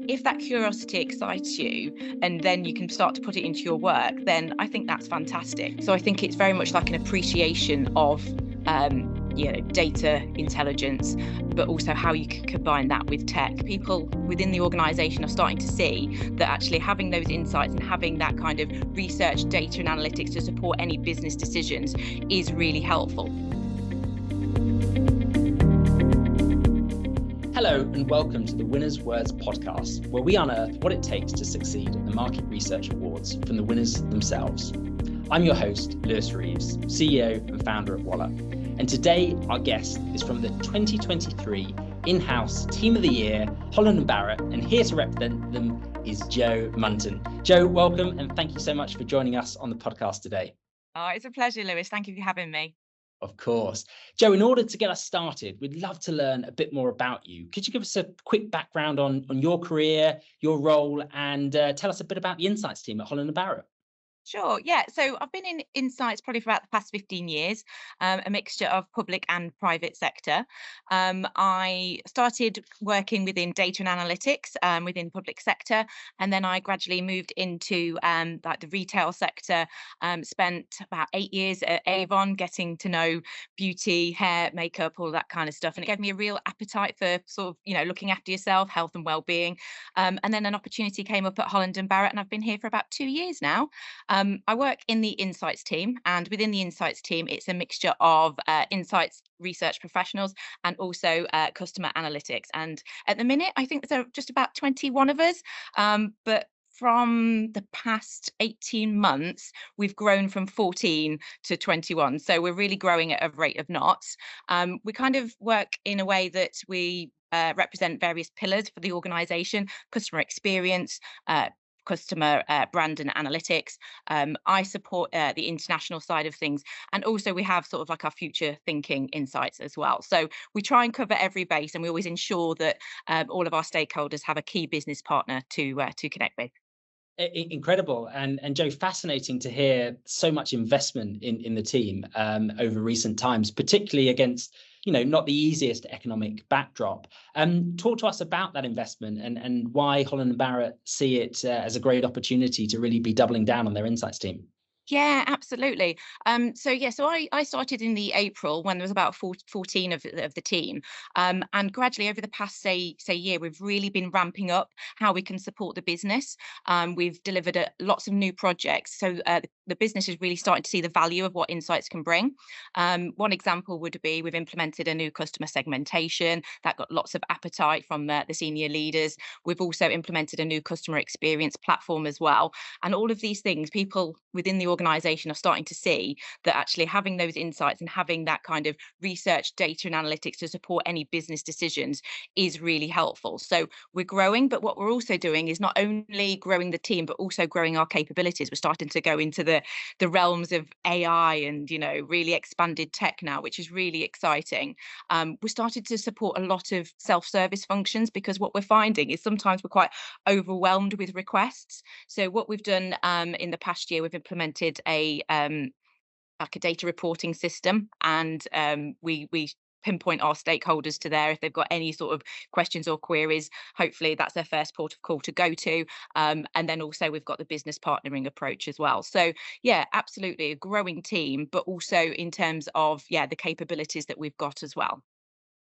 If that curiosity excites you and then you can start to put it into your work, then I think that's fantastic. So I think it's very much like an appreciation of data intelligence, but also how you can combine that with tech. People within the organisation are starting to see that actually having those insights and having that kind of research, data and analytics to support any business decisions is really helpful. Hello and welcome to the Winners' Words podcast, where we unearth what it takes to succeed at the Market Research Awards from the winners themselves. I'm your host, Lewis Reeves, CEO and founder of Walr. And today our guest is from the 2023 in-house Team of the Year, Holland Barrett, and here to represent them is Jo Munton. Jo, welcome and thank you so much for joining us on the podcast today. Oh, it's a pleasure, Lewis. Thank you for having me. Of course. Jo, in order to get us started, we'd love to learn a bit more about you. Could you give us a quick background on your career, your role, and tell us a bit about the insights team at Holland Barrett? Sure. Yeah. So I've been in insights probably for about the past 15 years, a mixture of public and private sector. I started working within data and analytics within public sector, and then I gradually moved into like the retail sector. Spent about 8 years at Avon, getting to know beauty, hair, makeup, all that kind of stuff, and it gave me a real appetite for sort of looking after yourself, health and well-being. And then an opportunity came up at Holland Barrett, and I've been here for about 2 years now. I work in the insights team, and within the insights team, it's a mixture of insights research professionals and also customer analytics. And at the minute, I think there's just about 21 of us. But from the past 18 months, we've grown from 14 to 21. So we're really growing at a rate of knots. We kind of work in a way that we represent various pillars for the organization: customer experience, customer brand and analytics. I support the international side of things, and also we have sort of like our future thinking insights as well. So we try and cover every base, and we always ensure that all of our stakeholders have a key business partner to connect with. Incredible. And Jo, fascinating to hear so much investment in the team over recent times, particularly against not the easiest economic backdrop. Talk to us about that investment and why Holland Barrett see it as a great opportunity to really be doubling down on their insights team. Yeah, absolutely. So I started in the April when there was about 14 of the team. And gradually over the past, say year, we've really been ramping up how we can support the business. We've delivered lots of new projects. So the business is really starting to see the value of what insights can bring. One example would be we've implemented a new customer segmentation that got lots of appetite from the senior leaders. We've also implemented a new customer experience platform as well. And all of these things, people within the organization are starting to see that actually having those insights and having that kind of research, data and analytics to support any business decisions is really helpful. So we're growing, but what we're also doing is not only growing the team, but also growing our capabilities. We're starting to go into the realms of AI and really expanded tech now, which is really exciting. We started to support a lot of self-service functions, because what we're finding is sometimes we're quite overwhelmed with requests. So what we've done in the past year, we've implemented a like a data reporting system, and we pinpoint our stakeholders to there if they've got any sort of questions or queries. Hopefully that's their first port of call to go to. And then also we've got the business partnering approach as well. So yeah, absolutely a growing team, but also in terms of the capabilities that we've got as well.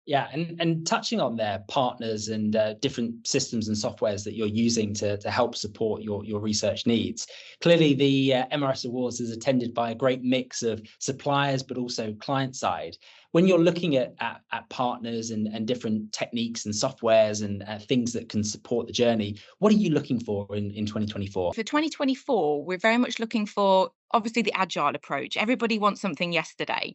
Yeah, and touching on their partners and different systems and softwares that you're using to help support your research needs. Clearly, the MRS Awards is attended by a great mix of suppliers, but also client side. When you're looking at partners and different techniques and softwares and things that can support the journey, what are you looking for in 2024? For 2024, we're very much looking for obviously the agile approach. Everybody wants something yesterday.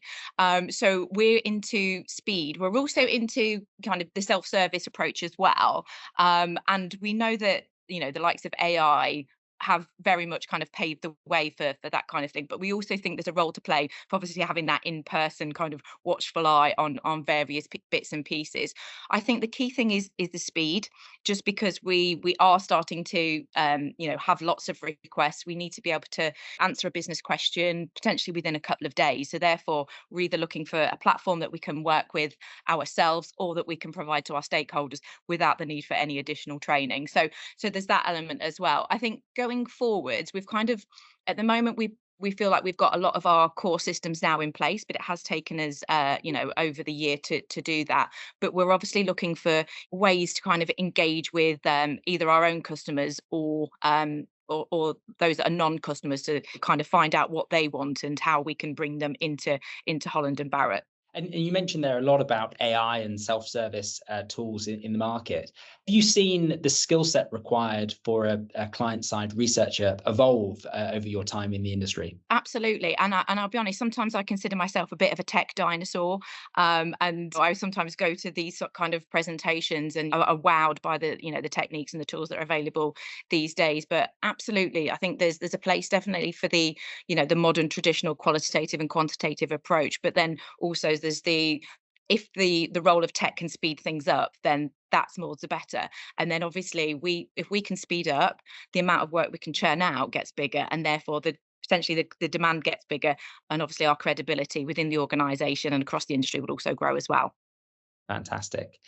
So we're into speed. We're also into kind of the self-service approach as well. And we know that, the likes of AI have very much kind of paved the way for that kind of thing. But we also think there's a role to play for obviously having that in-person kind of watchful eye on various bits and pieces. I think the key thing is the speed, just because we are starting to have lots of requests. We need to be able to answer a business question potentially within a couple of days. So therefore, we're either looking for a platform that we can work with ourselves or that we can provide to our stakeholders without the need for any additional training. So there's that element as well. I think going forwards, we've kind of, at the moment, we feel like we've got a lot of our core systems now in place, but it has taken us, over the year to do that. But we're obviously looking for ways to kind of engage with either our own customers or those that are non-customers, to kind of find out what they want and how we can bring them into Holland and Barrett. And you mentioned there a lot about AI and self-service tools in the market. Have you seen the skill set required for a client-side researcher evolve over your time in the industry? Absolutely, and I'll be honest. Sometimes I consider myself a bit of a tech dinosaur, and I sometimes go to these kind of presentations and are wowed by the techniques and the tools that are available these days. But absolutely, I think there's a place definitely for the modern traditional qualitative and quantitative approach. But then also there's if the role of tech can speed things up, then that's more the better. And then obviously if we can speed up, the amount of work we can churn out gets bigger, and therefore potentially the demand gets bigger, and obviously our credibility within the organization and across the industry would also grow as well. Fantastic.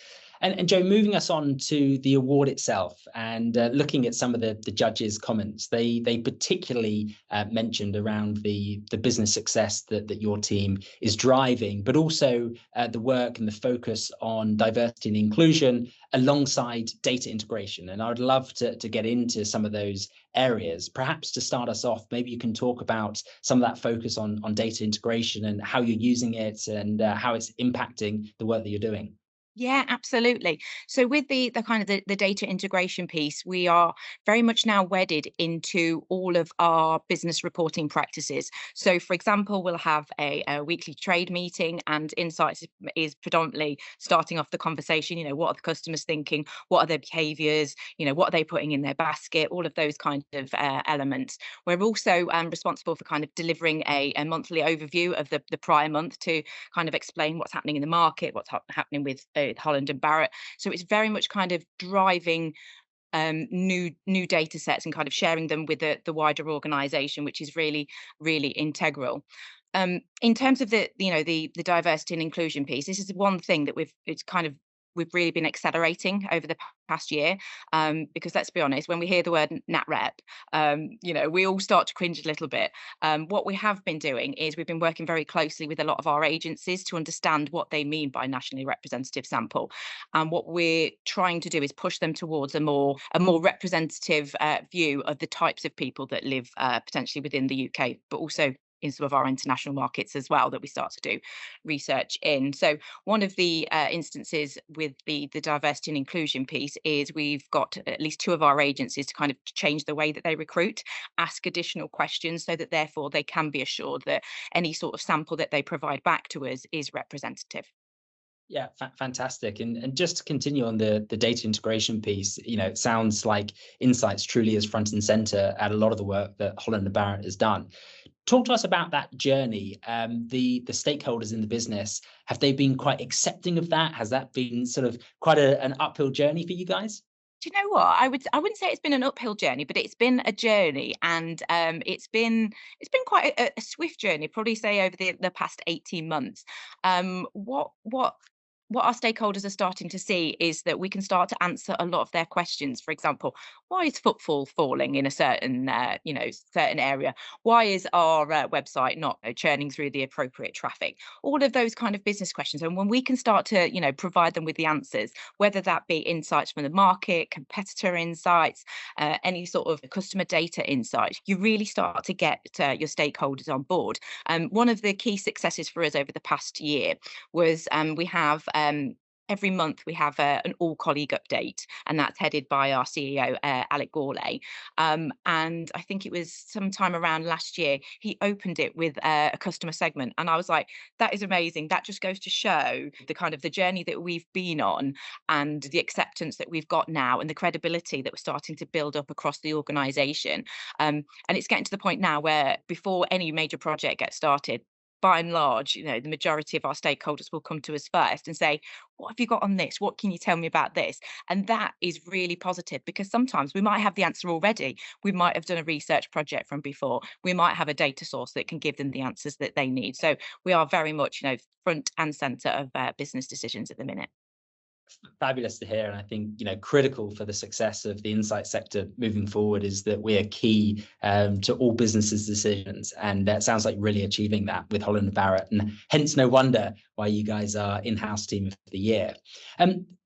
And Jo, moving us on to the award itself, and looking at some of the judges' comments, they particularly mentioned around the business success that your team is driving, but also the work and the focus on diversity and inclusion alongside data integration. And I would love to get into some of those areas. Perhaps to start us off, maybe you can talk about some of that focus on data integration and how you're using it and how it's impacting the work that you're doing. Yeah, absolutely. So with the kind of the data integration piece, we are very much now wedded into all of our business reporting practices. So for example, we'll have a weekly trade meeting, and insights is predominantly starting off the conversation. What are the customers thinking? What are their behaviors? What are they putting in their basket? All of those kind of elements. We're also responsible for kind of delivering a monthly overview of the prior month to kind of explain what's happening in the market, what's happening with Holland and Barrett. So it's very much kind of driving new data sets and kind of sharing them with the wider organization, which is really, really integral. In terms of the diversity and inclusion piece, this is one thing that we've really been accelerating over the past year, because let's be honest, when we hear the word NatRep, we all start to cringe a little bit. What we have been doing is we've been working very closely with a lot of our agencies to understand what they mean by nationally representative sample, and what we're trying to do is push them towards a more representative view of the types of people that live potentially within the UK, but also in some of our international markets as well, that we start to do research in. So one of the instances with the diversity and inclusion piece is we've got at least two of our agencies to kind of change the way that they recruit, ask additional questions, so that therefore they can be assured that any sort of sample that they provide back to us is representative. Yeah, fantastic. And just to continue on the data integration piece, it sounds like insights truly is front and center at a lot of the work that Holland and Barrett has done. Talk to us about that journey. The stakeholders in the business, have they been quite accepting of that? Has that been sort of quite an uphill journey for you guys? Do you know what? I wouldn't say it's been an uphill journey, but it's been a journey, and it's been quite a swift journey. Probably say over the past 18 months. What our stakeholders are starting to see is that we can start to answer a lot of their questions. For example, why is footfall falling in a certain certain area? Why is our website not churning through the appropriate traffic? All of those kind of business questions. And when we can start to provide them with the answers, whether that be insights from the market, competitor insights, any sort of customer data insights, you really start to get your stakeholders on board. One of the key successes for us over the past year was we have every month we have an all colleague update, and that's headed by our CEO, Alec Gourlay. And I think it was sometime around last year, he opened it with a customer segment. And I was like, that is amazing. That just goes to show the kind of the journey that we've been on and the acceptance that we've got now and the credibility that we're starting to build up across the organization. And it's getting to the point now where before any major project gets started, by and large, the majority of our stakeholders will come to us first and say, what have you got on this? What can you tell me about this? And that is really positive, because sometimes we might have the answer already. We might have done a research project from before. We might have a data source that can give them the answers that they need. So we are very much, front and center of business decisions at the minute. Fabulous to hear. And I think, critical for the success of the insight sector moving forward is that we are key to all businesses' decisions. And that sounds like really achieving that with Holland Barrett. And hence, no wonder why you guys are in-house team of the year.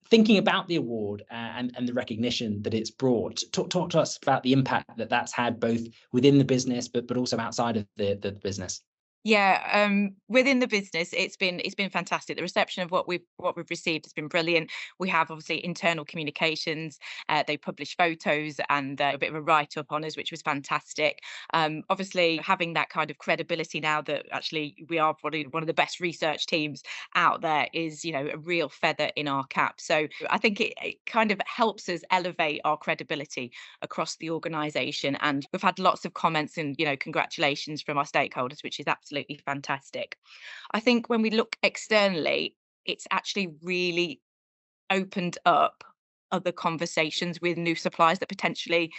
Thinking about the award and the recognition that it's brought, talk to us about the impact that that's had both within the business, but also outside of the business. Yeah, within the business, it's been fantastic. The reception of what we've received has been brilliant. We have obviously internal communications. They publish photos and a bit of a write up on us, which was fantastic. Obviously, having that kind of credibility now that actually we are probably one of the best research teams out there is, a real feather in our cap. So I think it kind of helps us elevate our credibility across the organisation. And we've had lots of comments and congratulations from our stakeholders, which is absolutely fantastic. I think when we look externally, it's actually really opened up other conversations with new suppliers that potentially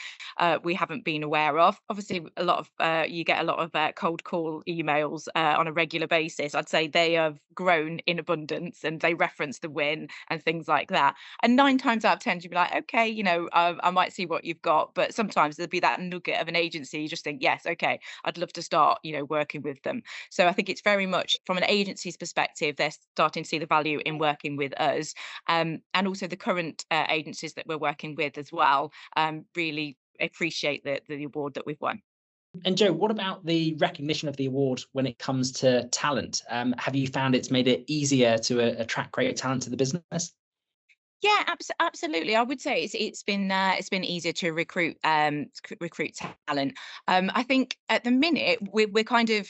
we haven't been aware of. Obviously, a lot of you get a lot of cold call emails on a regular basis. I'd say they have grown in abundance, and they reference the win and things like that. And 9 times out of 10, you'd be like, okay, I might see what you've got. But sometimes there'll be that nugget of an agency. You just think, yes, okay, I'd love to start, working with them. So I think it's very much from an agency's perspective, they're starting to see the value in working with us, and also the current agencies that we're working with as well really appreciate the award that we've won. And Jo, what about the recognition of the award when it comes to talent? Have you found it's made it easier to attract great talent to the business? Yeah, absolutely. I would say it's been easier to recruit talent. I think at the minute we're kind of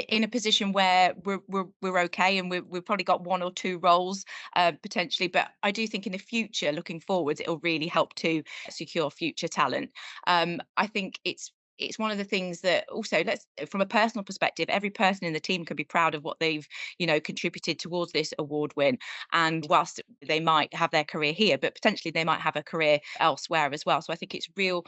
in a position where we're okay, and we've probably got 1 or 2 roles potentially. But I do think in the future, looking forward, it'll really help to secure future talent. I think it's one of the things that also, from a personal perspective, every person in the team can be proud of what they've contributed towards this award win. And whilst they might have their career here, but potentially they might have a career elsewhere as well. So I think it's real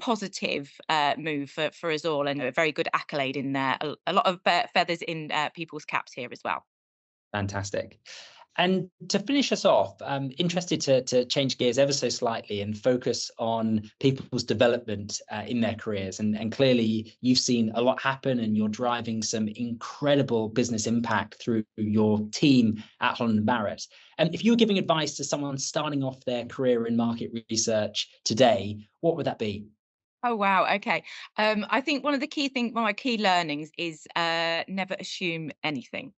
positive move for us all, and a very good accolade in there. A lot of feathers in people's caps here as well. Fantastic. And to finish us off, I'm interested to change gears ever so slightly and focus on people's development in their careers. And clearly, you've seen a lot happen, and you're driving some incredible business impact through your team at Holland Barrett. And if you were giving advice to someone starting off their career in market research today, what would that be? Oh wow, okay. I think one of my key learnings is never assume anything.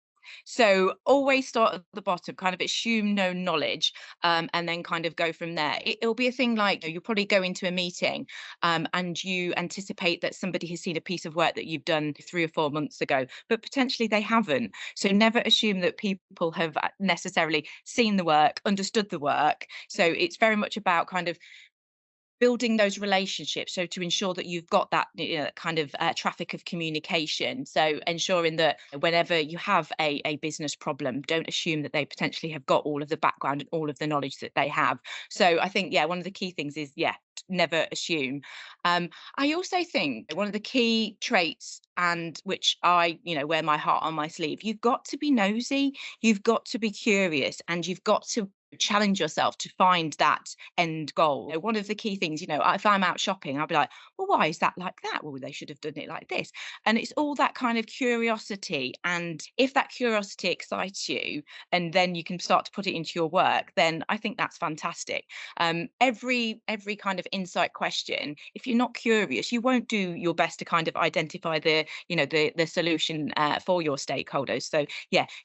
So always start at the bottom, kind of assume no knowledge, and then kind of go from there. It'll be a thing like, you'll probably go into a meeting and you anticipate that somebody has seen a piece of work that you've done 3 or 4 months ago, but potentially they haven't. So never assume that people have necessarily seen the work, understood the work. So it's very much about kind of building those relationships, so to ensure that you've got that kind of traffic of communication. So ensuring that whenever you have a business problem, don't assume that they potentially have got all of the background and all of the knowledge that they have. So I think, one of the key things is, never assume. I also think one of the key traits, and which I wear my heart on my sleeve, you've got to be nosy, you've got to be curious, and you've got to challenge yourself to find that end goal. One of the key things, if I'm out shopping, I'll be like, well, why is that like that? Well, they should have done it like this. And it's all that kind of curiosity. And if that curiosity excites you, and then you can start to put it into your work, then I think that's fantastic. Every kind of insight question, if you're not curious, you won't do your best to kind of identify the solution for your stakeholders. So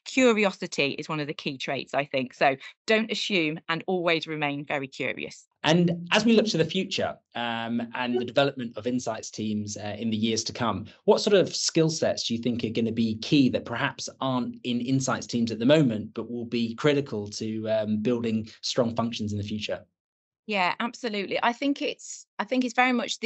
curiosity is one of the key traits, I think. So don't assume, and always remain very curious. And as we look to the future and the development of insights teams in the years to come, what sort of skill sets do you think are going to be key that perhaps aren't in insights teams at the moment, but will be critical to building strong functions in the future? Yeah, absolutely. I think it's very much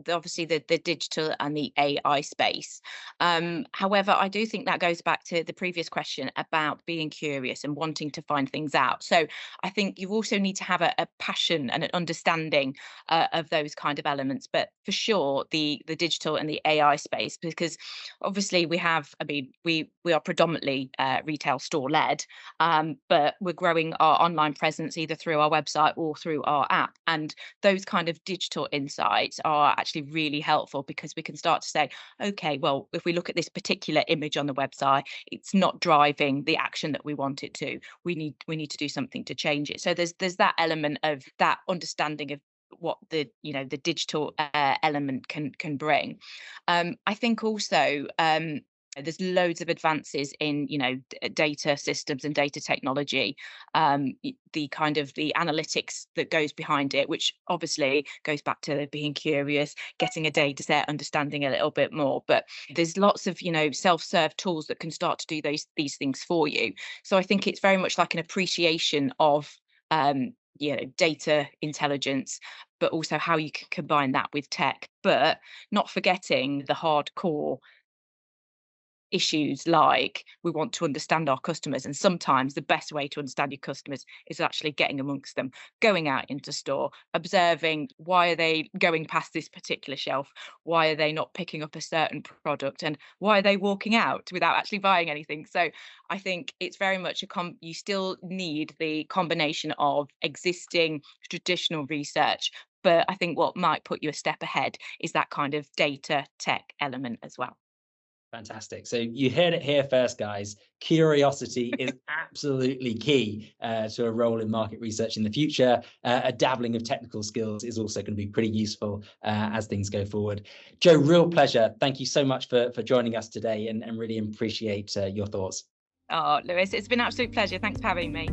obviously the digital and the AI space. However, I do think that goes back to the previous question about being curious and wanting to find things out. So I think you also need to have a passion and an understanding of those kind of elements. But for sure, the digital and the AI space, because obviously we are predominantly retail store led, but we're growing our online presence either through our website or through our app. And those kind of digital insights are actually really helpful because we can start to say, okay, well, if we look at this particular image on the website, it's not driving the action that we want it to. We need to do something to change it. So there's that element of that understanding of what the digital element can bring. I think also there's loads of advances in data systems and data technology, the kind of the analytics that goes behind it, which obviously goes back to being curious, getting a data set, understanding a little bit more. But there's lots of self-serve tools that can start to do these things for you. So I think it's very much like an appreciation of data intelligence, but also how you can combine that with tech, but not forgetting the hardcore issues, like we want to understand our customers, and sometimes the best way to understand your customers is actually getting amongst them, going out into store, observing why are they going past this particular shelf, why are they not picking up a certain product, and why are they walking out without actually buying anything. So I think it's very much you still need the combination of existing traditional research, but I think what might put you a step ahead is that kind of data tech element as well. Fantastic. So you heard it here first, guys. Curiosity is absolutely key to a role in market research in the future. A dabbling of technical skills is also going to be pretty useful as things go forward. Jo, real pleasure. Thank you so much for joining us today and really appreciate your thoughts. Oh, Lewis, it's been an absolute pleasure. Thanks for having me.